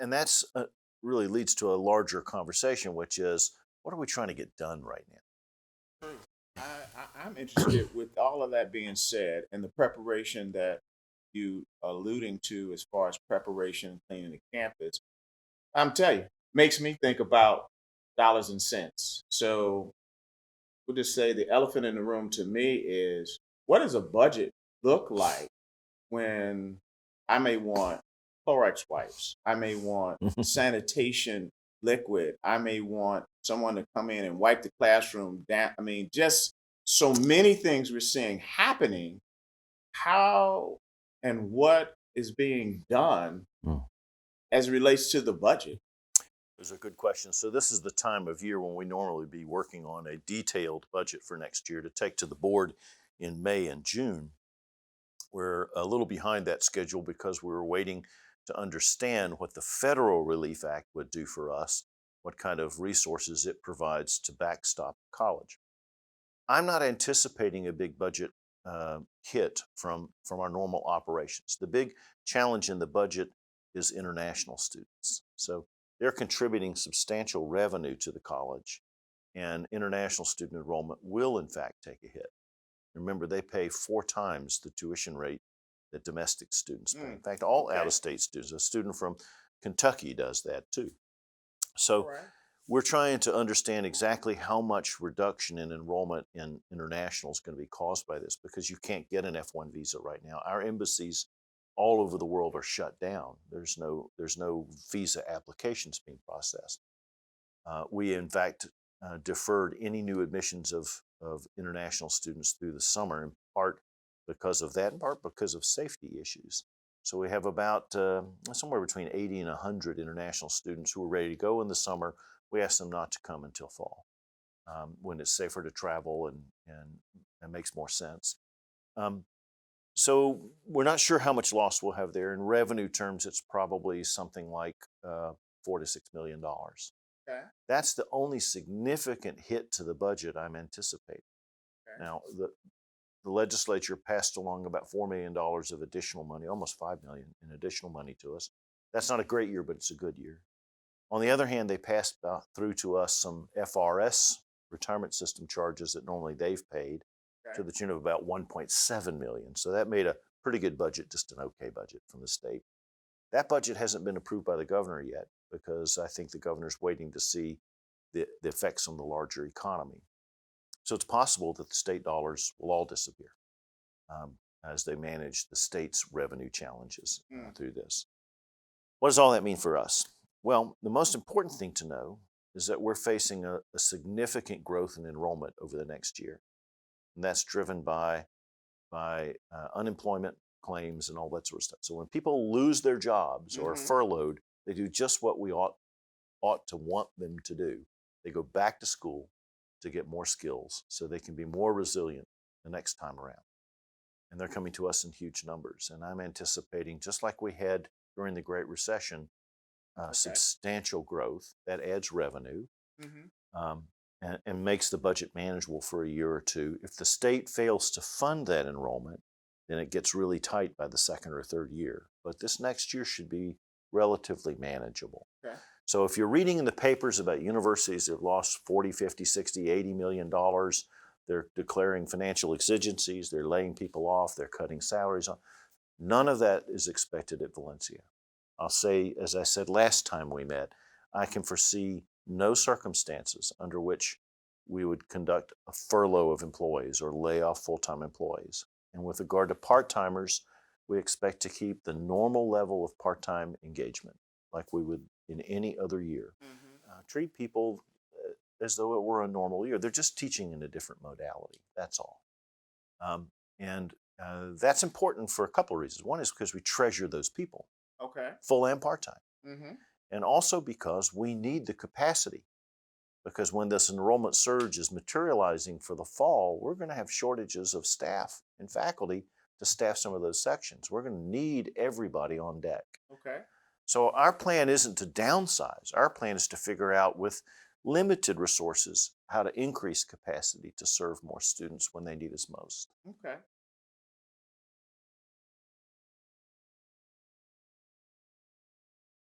And that's really leads to a larger conversation, which is what are we trying to get done right True. I'm interested with all of that being said and the preparation that you alluding to as far as preparation cleaning the campus. I'm telling you, makes me think about dollars and cents. So we'll just say the elephant in the room to me is what does a budget look like when I may want Clorox wipes, I may want now? sanitation liquid, I may want someone to come in and wipe the classroom down. I mean, just so many things we're seeing happening. How and what is being done Mm. as it relates to the budget? Those are good questions. So this is the time of year when we normally be working on a detailed budget for next year to take to the board in May and June. We're a little behind that schedule because we were waiting to understand what the Federal Relief Act would do for us, what kind of resources it provides to backstop college. I'm not anticipating a big budget hit from our normal operations. The big challenge in the budget is international students. So they're contributing substantial revenue to the college, and international student enrollment will, in fact, take a hit. Remember, they pay 4 times the tuition rate that domestic students pay. In Mm, fact, all out okay. of state students, a student from Kentucky does that too. All So right. we're trying to understand exactly how much reduction in enrollment in international is going to be caused by this because you can't get an F1 visa right now. Our embassies all over the world are shut down. There's no visa applications being processed. We, in fact, deferred any new admissions of international students through the summer, in part because of that, in part because of safety issues. So we have about somewhere between 80 and 100 international students who are ready to go in the summer. We ask them not to come until fall, when it's safer to travel and makes more sense. Um, so we're not sure how much loss we'll have there. In revenue terms, it's probably something like $4 to $6 million. Okay. That's the only significant hit to the budget I'm anticipating. Okay. Now, the legislature passed along about $4 million of additional money, almost $5 million in additional money to us. That's not a great year, but it's a good year. On the other hand, they passed through to us some FRS retirement system charges that normally they've paid Okay. to the tune of about 1.7 million. So that made a pretty good budget, just an okay budget from the state. That budget hasn't been approved by the governor yet because I think the governor's waiting to see the effects on the larger economy. So it's possible that the state dollars will all disappear um, as they manage the state's revenue challenges Mm, through this. What does all that mean for us? Well, the most important thing to know is that we're facing a significant growth in enrollment over the next year. And that's driven by unemployment claims and all that sort of stuff. So when people lose their jobs or are mm-hmm. furloughed, they do just what we ought to want them to do. They go back to school to get more skills so they can be more resilient the next time around. And they're coming to us in huge numbers. And I'm anticipating, just like we had during the Great Recession, Okay. substantial growth that adds revenue Mm-hmm. um, and makes the budget manageable for a year or two. If the state fails to fund that enrollment, then it gets really tight by the second or third year. But this next year should be relatively manageable. Okay. So if you're reading in the papers about universities that have lost 40, 50, 60, $80 million, they're declaring financial exigencies, they're laying people off, they're cutting salaries on. None of that is expected at Valencia. I'll say, as I said last time we met, I can foresee no circumstances under which we would conduct a furlough of employees or lay off full time employees. And with regard to part timers, we expect to keep the normal level of part time engagement like we would in any other year. Mm-hmm. Treat people as though it were a normal year. They're just teaching in a different modality. That's all. And that's important for a couple of reasons. One is because we treasure those people, Okay. full and part time, Mm-hmm. and also because we need the capacity. Because when this enrollment surge is materializing for the fall, we're going to have shortages of staff and faculty to staff some of those sections. We're going to need everybody on deck. Okay. So our plan isn't to downsize. Our plan is to figure out with limited resources how to increase capacity to serve more students when they need us most. Okay.